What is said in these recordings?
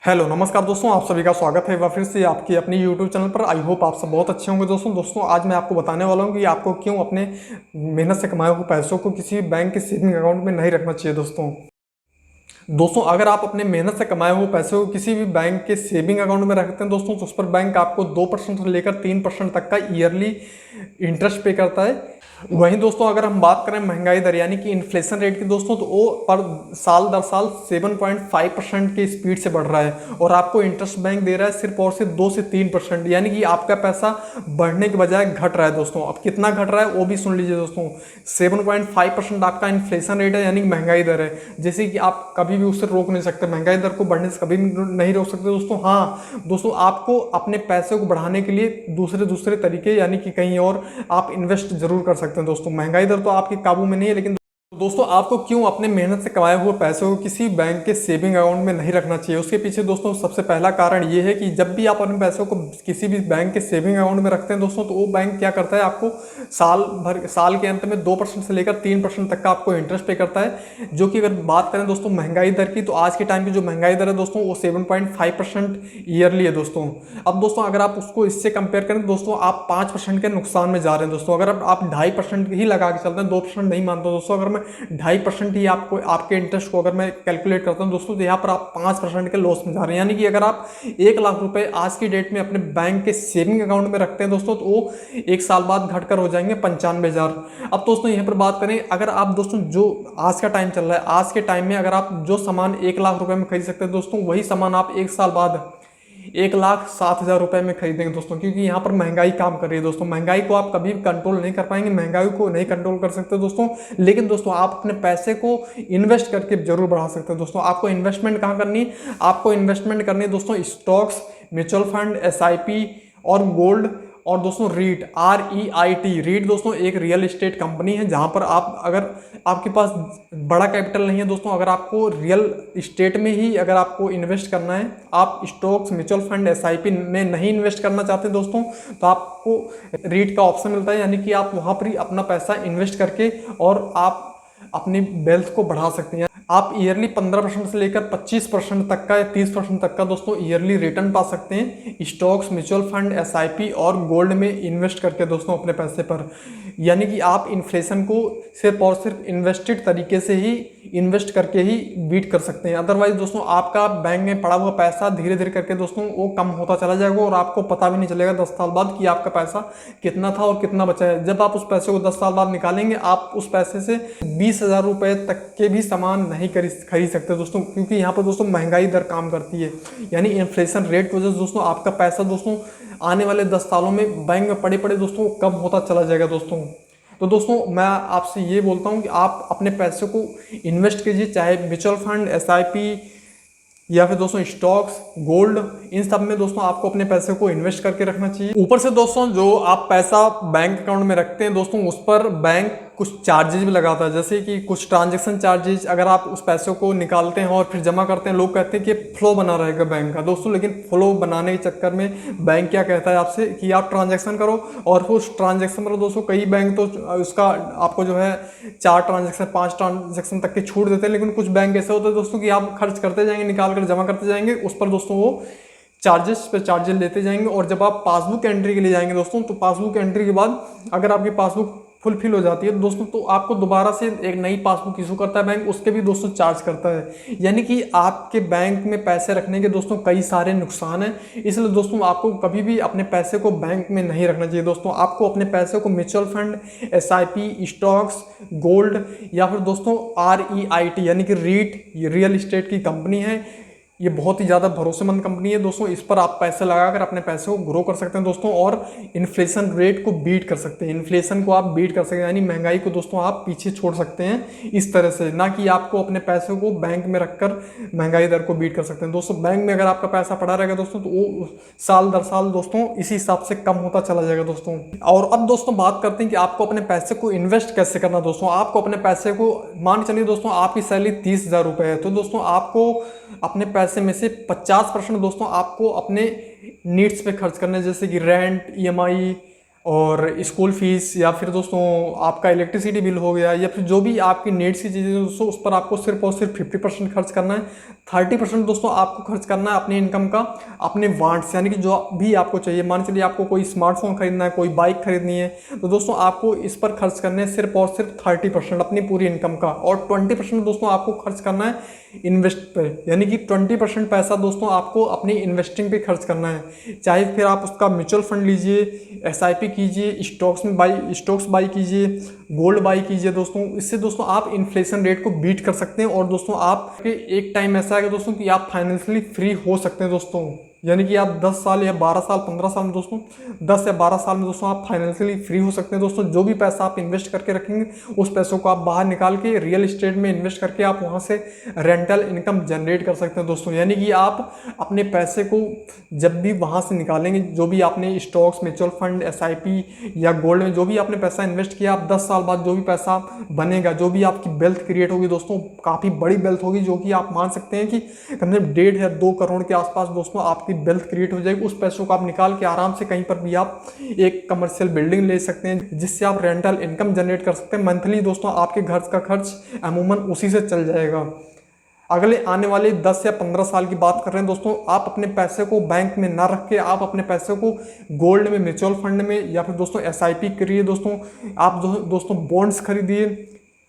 Hello नमस्कार दोस्तों, आप सभी का स्वागत है एक बार फिर से आपकी अपनी यूट्यूब चैनल पर। आई होप आप सब बहुत अच्छे होंगे दोस्तों आज मैं आपको बताने वाला हूं कि आपको क्यों अपने मेहनत से कमाए हुए पैसों को किसी बैंक के सेविंग अकाउंट में नहीं रखना चाहिए। दोस्तों अगर आप अपने मेहनत से कमाए हुए पैसों को किसी भी बैंक के सेविंग अकाउंट में रखते हैं दोस्तों, तो उस पर बैंक आपको 2% से लेकर 3% तक का ईयरली इंटरेस्ट पे करता है। वहीं दोस्तों अगर हम बात करें महंगाई दर यानी कि इन्फ्लेशन रेट की दोस्तों, तो वो पर साल दर साल 7.5% की स्पीड से बढ़ रहा है और आपको इंटरेस्ट बैंक दे रहा है सिर्फ और सिर्फ 2 से 3%, यानी कि आपका पैसा बढ़ने के बजाय घट रहा है। दोस्तों अब कितना घट रहा है वो भी सुन लीजिए दोस्तों। 7.5% आपका इन्फ्लेशन रेट है यानी कि महंगाई दर है, जैसे कि आप कभी भी उससे रोक नहीं सकते, महंगाई दर को बढ़ने से कभी नहीं रोक सकते दोस्तों। हाँ दोस्तों, आपको अपने पैसे को बढ़ाने के लिए दूसरे तरीके यानी कि कहीं और आप इन्वेस्ट जरूर कर सकते हैं दोस्तों। महंगाई दर तो आपके काबू में नहीं है, लेकिन दोस्तों आपको क्यों अपने मेहनत से कमाए हुए पैसों को किसी बैंक के सेविंग अकाउंट में नहीं रखना चाहिए, उसके पीछे दोस्तों सबसे पहला कारण ये है कि जब भी आप अपने पैसों को किसी भी बैंक के सेविंग अकाउंट में रखते हैं दोस्तों, तो वो बैंक क्या करता है, आपको साल के अंत में 2% से लेकर 3% तक का आपको इंटरेस्ट पे करता है। जो कि अगर बात करें दोस्तों महंगाई दर की, तो आज के टाइम की जो महंगाई दर है दोस्तों वो 7.5% ईयरली है दोस्तों। अब दोस्तों अगर आप उसको इससे कंपेयर करें दोस्तों, आप 5% के नुकसान में जा रहे हैं दोस्तों। अगर आप 2.5% ही लगा के चलते हैं, 2% नहीं मानते दोस्तों, अगर मैं 2.5% ही आपको आपके इंटरेस्ट को अगर मैं कैलकुलेट करता हूं दोस्तों, तो यहाँ पर आप 5% के लॉस में जा रहे हैं। यानी कि अगर आप 1 लाख रुपए आज की डेट में अपने बैंक के सेविंग अकाउंट में रखते हैं दोस्तों, तो वो 1 साल बाद घटकर हो जाएंगे 95,000। अब दोस्तों यहाँ पर बात करें, अगर आप दोस्तों जो आज का टाइम चल रहा है, आज के टाइम में अगर आप जो सामान 1 लाख रुपए में खरीद सकते हैं दोस्तों, वही सामान आप 1 साल बाद 1,60,000 रुपए में खरीदेंगे दोस्तों। क्योंकि यहाँ पर महंगाई काम कर रही है दोस्तों। महंगाई को आप कभी कंट्रोल नहीं कर पाएंगे, महंगाई को नहीं कंट्रोल कर सकते दोस्तों, लेकिन दोस्तों आप अपने पैसे को इन्वेस्ट करके जरूर बढ़ा सकते हैं दोस्तों। आपको इन्वेस्टमेंट कहाँ करनी है, आपको इन्वेस्टमेंट करनी है दोस्तों स्टॉक्स, म्यूचुअल फंड, SIP और गोल्ड। और दोस्तों रीट, REIT, रीट दोस्तों एक रियल एस्टेट कंपनी है, जहां पर आप अगर आपके पास बड़ा कैपिटल नहीं है दोस्तों, अगर आपको रियल एस्टेट में ही अगर आपको इन्वेस्ट करना है, आप स्टॉक्स, म्यूचुअल फंड, SIP में नहीं इन्वेस्ट करना चाहते दोस्तों, तो आपको रीट का ऑप्शन मिलता है। यानी कि आप वहां पर ही अपना पैसा इन्वेस्ट करके और आप अपनी वेल्थ को बढ़ा सकते हैं। आप ईयरली 15% से लेकर 25% तक का या 30% तक का दोस्तों ईयरली रिटर्न पा सकते हैं स्टॉक्स, म्यूचुअल फंड, SIP और गोल्ड में इन्वेस्ट करके दोस्तों अपने पैसे पर। यानी कि आप इन्फ्लेशन को सिर्फ और सिर्फ इन्वेस्टेड तरीके से ही इन्वेस्ट करके ही बीट कर सकते हैं। अदरवाइज दोस्तों आपका बैंक में पड़ा हुआ पैसा धीरे धीरे करके दोस्तों वो कम होता चला जाएगा और आपको पता भी नहीं चलेगा 10 साल बाद कि आपका पैसा कितना था और कितना बचा है। जब आप उस पैसे को 10 साल बाद निकालेंगे, आप उस पैसे से 20,000 रुपए तक के भी सामान नहीं खरीद सकते दोस्तों, क्योंकि यहाँ पर दोस्तों महंगाई दर काम करती है। यानी इन्फ्लेशन रेट की वजह से दोस्तों आपका पैसा दोस्तों आने वाले 10 सालों में बैंक में पड़े पड़े दोस्तों कम होता चला जाएगा दोस्तों। तो दोस्तों मैं आपसे ये बोलता हूँ कि आप अपने पैसे को इन्वेस्ट कीजिए, चाहे म्यूचुअल फंड, SIP या फिर दोस्तों स्टॉक्स, गोल्ड, इन सब में दोस्तों आपको अपने पैसे को इन्वेस्ट करके रखना चाहिए। ऊपर से दोस्तों जो आप पैसा बैंक अकाउंट में रखते हैं दोस्तों, उस पर बैंक कुछ चार्जेस भी लगाता है, जैसे कि कुछ ट्रांजैक्शन चार्जेस। अगर आप उस पैसे को निकालते हैं और फिर जमा करते हैं, लोग कहते हैं कि फ्लो बना रहेगा बैंक का दोस्तों, लेकिन फ्लो बनाने के चक्कर में बैंक क्या कहता है आपसे कि आप ट्रांजैक्शन करो, और फिर उस ट्रांजैक्शन पर दोस्तों कई बैंक तो उसका आपको जो है 4 ट्रांजैक्शन 5 ट्रांजैक्शन तक की छूट देते हैं। लेकिन कुछ बैंक ऐसे होते हैं दोस्तों कि आप खर्च करते जाएंगे, निकाल कर जमा करते जाएंगे, उस पर दोस्तों वो चार्जेस पे चार्जेस लेते जाएंगे। और जब आप पासबुक एंट्री के लिए जाएंगे दोस्तों, तो पासबुक एंट्री के बाद अगर आपकी पासबुक फुलफिल हो जाती है दोस्तों, तो आपको दोबारा से एक नई पासबुक इशू करता है बैंक, उसके भी दोस्तों चार्ज करता है। यानी कि आपके बैंक में पैसे रखने के दोस्तों कई सारे नुकसान हैं, इसलिए दोस्तों आपको कभी भी अपने पैसे को बैंक में नहीं रखना चाहिए दोस्तों। आपको अपने पैसे को mutual fund, SIP, stocks, gold या फिर दोस्तों REIT यानी कि रीट, ये रियल एस्टेट की कंपनी है, ये बहुत ही ज़्यादा भरोसेमंद कंपनी है दोस्तों। इस पर आप पैसे लगाकर अपने पैसे को ग्रो कर सकते हैं दोस्तों और इन्फ्लेशन रेट को बीट कर सकते हैं। इन्फ्लेशन को आप बीट कर सकते हैं, यानी महंगाई को दोस्तों आप पीछे छोड़ सकते हैं इस तरह से, ना कि आपको अपने पैसे को बैंक में रखकर महंगाई दर को बीट कर सकते हैं दोस्तों। बैंक में अगर आपका पैसा पड़ा रहेगा दोस्तों, तो वो साल दर साल दोस्तों इसी हिसाब से कम होता चला जाएगा दोस्तों। और अब दोस्तों बात करते हैं कि आपको अपने पैसे को इन्वेस्ट कैसे करना दोस्तों। आपको अपने पैसे को, मान के चलिए दोस्तों आपकी सैलरी 30,000 रुपये है, तो दोस्तों आपको अपने पैसे में से 50% दोस्तों आपको अपने नीड्स पे खर्च करने, जैसे कि रेंट, EMI, और स्कूल फीस या फिर दोस्तों आपका इलेक्ट्रिसिटी बिल हो गया या फिर जो भी आपकी नीड्स की चीज़ें दोस्तों, उस पर आपको सिर्फ और सिर्फ 50% खर्च करना है। 30% दोस्तों आपको खर्च करना है अपनी इनकम का अपने वांट्स, यानी कि जो भी आपको चाहिए। मान चलिए आपको कोई स्मार्टफोन खरीदना है, कोई बाइक खरीदनी है, तो दोस्तों आपको इस पर खर्च करने हैं सिर्फ और सिर्फ 30% अपनी पूरी इनकम का। और 20% दोस्तों आपको खर्च करना है इन्वेस्ट पे, यानी कि 20% पैसा दोस्तों आपको अपनी इन्वेस्टिंग पे खर्च करना है। चाहे फिर आप उसका म्यूचुअल फंड लीजिए, SIP कीजिए, स्टॉक्स बाई कीजिए, गोल्ड बाई कीजिए दोस्तों। इससे दोस्तों आप इन्फ्लेशन रेट को बीट कर सकते हैं और दोस्तों आप एक टाइम ऐसा है दोस्तों कि आप फाइनेंशियली फ्री हो सकते हैं दोस्तों। यानी कि आप 10 साल या 12 साल 15 साल में दोस्तों 10 या 12 साल में दोस्तों आप फाइनेंशियली फ्री हो सकते हैं दोस्तों। जो भी पैसा आप इन्वेस्ट करके रखेंगे उस पैसों को आप बाहर निकाल के रियल एस्टेट में इन्वेस्ट करके आप वहाँ से रेंटल इनकम जनरेट कर सकते हैं दोस्तों। यानी कि आप अपने पैसे को जब भी वहाँ से निकालेंगे, जो भी आपने स्टॉक्स, म्यूचुअल फंड, SIP या गोल्ड में जो भी आपने पैसा इन्वेस्ट किया, आप 10 साल बाद जो भी पैसा बनेगा, जो भी आपकी वेल्थ क्रिएट होगी दोस्तों, काफ़ी बड़ी वेल्थ होगी, जो कि आप मान सकते हैं कि कम से कम 1.5 या 2 करोड़ के आसपास दोस्तों आपकी वेल्थ क्रिएट हो जाएगी। उस पैसों को आप निकाल के आराम से कहीं पर भी आप एक कमर्शियल बिल्डिंग ले सकते हैं, जिससे आप रेंटल इनकम जनरेट कर सकते हैं। मंथली दोस्तों आपके घर का खर्च अमूमन उसी से चल जाएगा। अगले आने वाले 10 या 15 साल की बात कर रहे हैं दोस्तों, आप अपने पैसे को बैंक में ना रख के आप अपने पैसे को गोल्ड में, म्यूचुअल फंड में या फिर दोस्तों SIP करिए दोस्तों। आप दोस्तों बॉन्ड्स खरीदिए,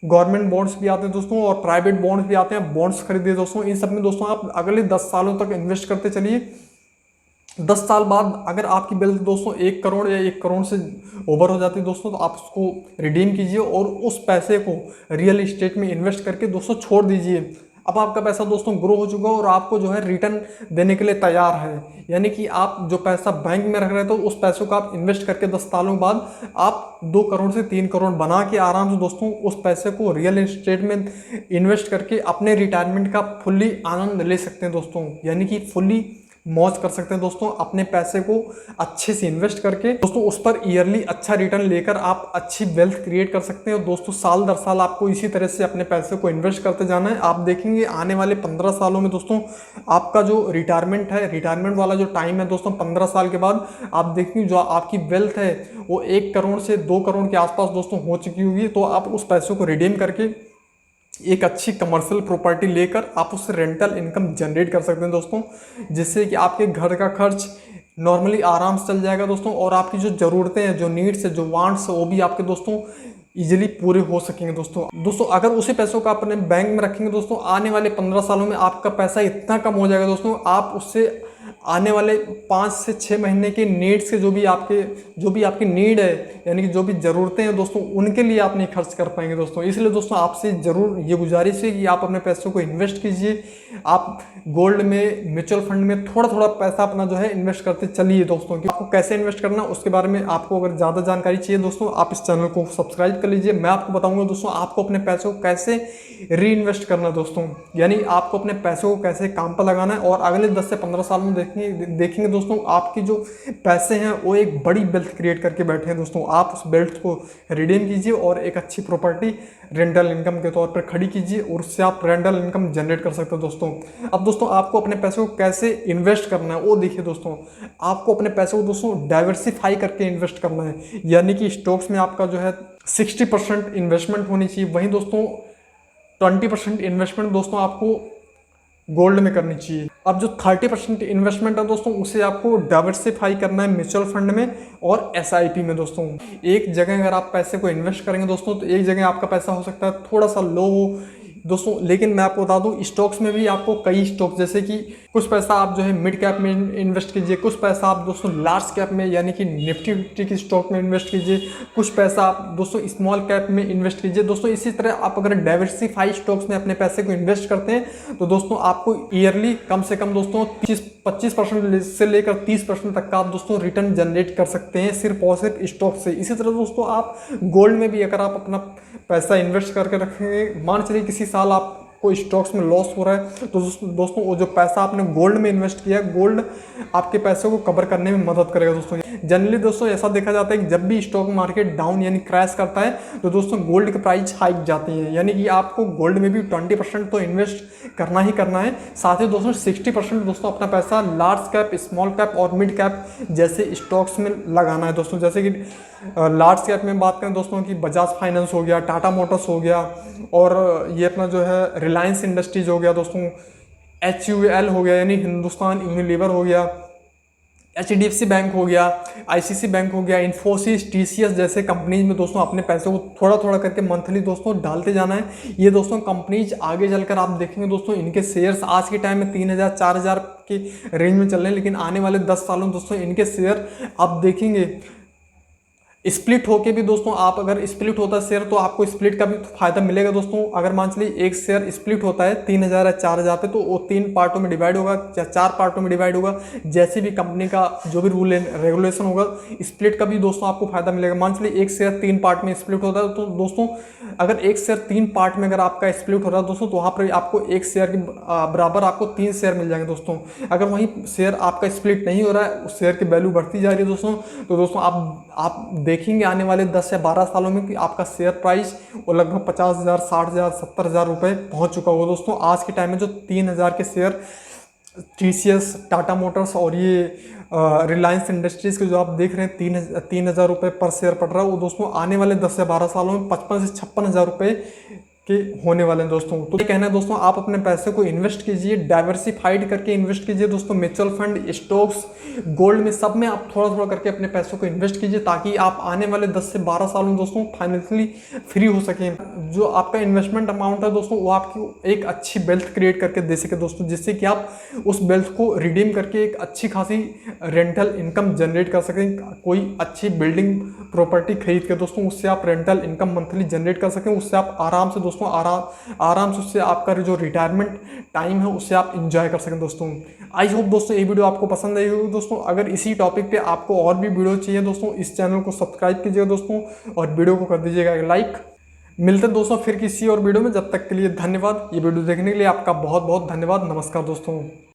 गवर्नमेंट बॉन्ड्स भी आते हैं दोस्तों और प्राइवेट बॉन्ड्स भी आते हैं, बॉन्ड्स खरीदिए दोस्तों। इन सब में दोस्तों आप अगले 10 सालों तक इन्वेस्ट करते चलिए। 10 साल बाद अगर आपकी वेल्थ दोस्तों 1 करोड़ या 1 करोड़ से ओवर हो जाती है दोस्तों, तो आप उसको रिडीम कीजिए और उस पैसे को रियल एस्टेट में इन्वेस्ट करके दोस्तों छोड़ दीजिए। अब आपका पैसा दोस्तों ग्रो हो चुका है और आपको जो है रिटर्न देने के लिए तैयार है। यानी कि आप जो पैसा बैंक में रख रहे थे उस पैसों को आप इन्वेस्ट करके 10 सालों बाद आप 2 करोड़ से 3 करोड़ बना के आराम से दोस्तों उस पैसे को रियल एस्टेट में इन्वेस्ट करके अपने रिटायरमेंट का फुल्ली आनंद ले सकते हैं दोस्तों। यानी कि फुल्ली मौज कर सकते हैं दोस्तों, अपने पैसे को अच्छे से इन्वेस्ट करके दोस्तों उस पर ईयरली अच्छा रिटर्न लेकर आप अच्छी वेल्थ क्रिएट कर सकते हैं। और दोस्तों साल दर साल आपको इसी तरह से अपने पैसे को इन्वेस्ट करते जाना है। आप देखेंगे आने वाले 15 सालों में दोस्तों आपका जो रिटायरमेंट है, रिटायरमेंट वाला जो टाइम है दोस्तों, 15 साल के बाद आप देखेंगे जो आपकी वेल्थ है वो 1 करोड़ से 2 करोड़ के आसपास दोस्तों हो चुकी होगी। तो आप उस पैसों को रिडीम करके एक अच्छी कमर्शियल प्रॉपर्टी लेकर आप उससे रेंटल इनकम जनरेट कर सकते हैं दोस्तों, जिससे कि आपके घर का खर्च नॉर्मली आराम से चल जाएगा दोस्तों। और आपकी जो ज़रूरतें हैं, जो नीड्स है, जो वांट्स है, वो भी आपके दोस्तों इजीली पूरे हो सकेंगे दोस्तों। अगर उसी पैसों का अपने बैंक में रखेंगे दोस्तों, आने वाले 15 सालों में आपका पैसा इतना कम हो जाएगा दोस्तों, आप उससे आने वाले 5 से 6 महीने के नीड्स के जो भी आपकी नीड है, यानी कि जो भी ज़रूरतें हैं दोस्तों, उनके लिए आप नहीं खर्च कर पाएंगे दोस्तों। इसलिए दोस्तों आपसे ज़रूर ये गुजारिश है कि आप अपने पैसों को इन्वेस्ट कीजिए। आप गोल्ड में, म्यूचुअल फंड में थोड़ा थोड़ा पैसा अपना जो है इन्वेस्ट करते चलिए दोस्तों। कि आपको कैसे इन्वेस्ट करना उसके बारे में आपको अगर ज़्यादा जानकारी चाहिए दोस्तों, आप इस चैनल को सब्सक्राइब कर लीजिए। मैं आपको बताऊँगा दोस्तों आपको अपने पैसों को कैसे री इन्वेस्ट करना दोस्तों, यानी आपको अपने पैसों को कैसे काम पर लगाना है। और अगले 10 से 15 साल में देखेंगे दोस्तों आपकी जो पैसे हैं वो एक बड़ी वेल्थ क्रिएट करके बैठे हैं दोस्तों। आप उस वेल्थ को रिडीम कीजिए और एक अच्छी प्रॉपर्टी रेंटल इनकम के तौर पर खड़ी कीजिए और उससे आप रेंटल इनकम जनरेट कर सकते हो दोस्तों। अब दोस्तों आपको अपने पैसों को कैसे इन्वेस्ट करना है वो देखिए दोस्तों। आपको अपने पैसों को दोस्तों डाइवर्सिफाई करके इन्वेस्ट करना है, यानी कि स्टॉक्स में आपका जो है 60% इन्वेस्टमेंट होनी चाहिए। वहीं दोस्तों 20% इन्वेस्टमेंट दोस्तों आपको गोल्ड में करनी चाहिए। अब जो 30% इन्वेस्टमेंट है दोस्तों उसे आपको डाइवर्सिफाई करना है म्यूचुअल फंड में और SIP में दोस्तों। एक जगह अगर आप पैसे को इन्वेस्ट करेंगे दोस्तों तो एक जगह आपका पैसा हो सकता है थोड़ा सा लो हो दोस्तों, लेकिन मैं आपको बता दूं स्टॉक्स में भी आपको कई स्टॉक, जैसे कि कुछ पैसा आप जो है मिड कैप में इन्वेस्ट कीजिए, कुछ पैसा आप दोस्तों लार्ज कैप में यानी कि निफ्टी 50 की स्टॉक में इन्वेस्ट कीजिए, कुछ पैसा आप दोस्तों स्मॉल कैप में इन्वेस्ट कीजिए दोस्तों। इसी तरह आप अगर डाइवर्सिफाई स्टॉक्स में अपने पैसे को इन्वेस्ट करते हैं तो दोस्तों आपको ईयरली कम से कम दोस्तों 25% से लेकर 30% तक का आप दोस्तों रिटर्न जनरेट कर सकते हैं सिर्फ और सिर्फ स्टॉक से। इसी तरह दोस्तों आप गोल्ड में भी अगर आप अपना पैसा इन्वेस्ट करके रखेंगे, मान चलिए किसी साल आप आपको स्टॉक्स में लॉस हो रहा है तो दोस्तों वो जो पैसा आपने गोल्ड में इन्वेस्ट किया है, गोल्ड आपके पैसे को कवर करने में मदद करेगा दोस्तों। जनरली दोस्तों ऐसा देखा जाता है कि जब भी स्टॉक मार्केट डाउन यानी क्रैश करता है तो दोस्तों गोल्ड की प्राइस हाइक जाती है, यानी कि आपको गोल्ड में भी 20% तो इन्वेस्ट करना ही करना है। साथ ही दोस्तों 60% दोस्तों अपना पैसा लार्ज कैप, स्मॉल कैप और मिड कैप जैसे स्टॉक्स में लगाना है दोस्तों। जैसे कि लार्ज कैप में बात करें दोस्तों कि बजाज फाइनेंस हो गया, टाटा मोटर्स हो गया, और ये अपना जो है रिलायंस इंडस्ट्रीज हो गया दोस्तों, HUL हो गया यानी हिंदुस्तान यूनिलीवर हो गया, HDFC बैंक हो गया, ICICI बैंक हो गया, इन्फोसिस, TCS जैसे कंपनीज में दोस्तों अपने पैसे को थोड़ा थोड़ा करके मंथली दोस्तों डालते जाना है। ये दोस्तों कंपनीज आगे चलकर आप देखेंगे दोस्तों इनके शेयर्स आज के टाइम में 3000 4000 के रेंज में चल रहे हैं, लेकिन आने वाले 10 सालों में दोस्तों इनके शेयर आप देखेंगे स्प्लिट होके भी दोस्तों, आप अगर स्प्लिट होता है शेयर तो आपको स्प्लिट का भी फायदा मिलेगा दोस्तों। अगर मान चलिए एक शेयर स्प्लिट होता है 3000 या 4000 पे तो वो 3 पार्टों में डिवाइड होगा या 4 पार्टों में डिवाइड होगा, जैसे भी कंपनी का जो भी रूल एंड रेगुलेशन होगा स्प्लिट का भी दोस्तों आपको फायदा मिलेगा। मान चलिए एक शेयर 3 पार्ट में स्प्लिट होता है तो दोस्तों अगर एक शेयर 3 पार्ट में अगर आपका स्प्लिट हो रहा है दोस्तों तो वहाँ पर आपको एक शेयर के बराबर आपको 3 शेयर मिल जाएंगे दोस्तों। अगर वहीं शेयर आपका स्प्लिट नहीं हो रहा है, उस शेयर की वैल्यू बढ़ती जा रही है दोस्तों, तो दोस्तों आप देखेंगे आने वाले 10 या 12 सालों में कि आपका शेयर प्राइस वो लगभग 50,000, 60,000, 70,000 रुपये पहुँच चुका होगा दोस्तों। आज के टाइम में जो 3000 के शेयर TCS, टाटा मोटर्स और ये रिलायंस इंडस्ट्रीज़ के जो आप देख रहे हैं 3,000 रुपये पर शेयर पड़ रहा है, वो दोस्तों आने वाले 10 से 12 सालों में 55 से 56,000 रुपये के होने वाले हैं दोस्तों। तो ये कहना है दोस्तों आप अपने पैसे को इन्वेस्ट कीजिए, डाइवर्सिफाइड करके इन्वेस्ट कीजिए दोस्तों, म्यूचुअल फंड, स्टॉक्स, गोल्ड में सब में आप थोड़ा थोड़ा करके अपने पैसों को इन्वेस्ट कीजिए ताकि आप आने वाले 10 से 12 सालों में दोस्तों फाइनेंशियली फ्री हो सकें। जो आपका इन्वेस्टमेंट अमाउंट है दोस्तों वो आपको एक अच्छी वेल्थ क्रिएट करके दे सके दोस्तों, जिससे कि आप उस वेल्थ को रिडीम करके एक अच्छी खासी रेंटल इनकम जनरेट कर सकें। कोई अच्छी बिल्डिंग प्रॉपर्टी खरीद के दोस्तों उससे आप रेंटल इनकम मंथली जनरेट कर सकें, उससे आप आराम से दोस्तों आराम से उससे आपका जो रिटायरमेंट टाइम है उससे आप इंजॉय कर सकें दोस्तों। आई होप दोस्तों ये वीडियो आपको पसंद आई होगी दोस्तों। अगर इसी टॉपिक पे आपको और भी वीडियो चाहिए दोस्तों, इस चैनल को सब्सक्राइब कीजिएगा दोस्तों और वीडियो को कर दीजिएगा लाइक। मिलते हैं दोस्तों फिर किसी और वीडियो में, जब तक के लिए धन्यवाद। ये वीडियो देखने के लिए आपका बहुत बहुत धन्यवाद। नमस्कार दोस्तों।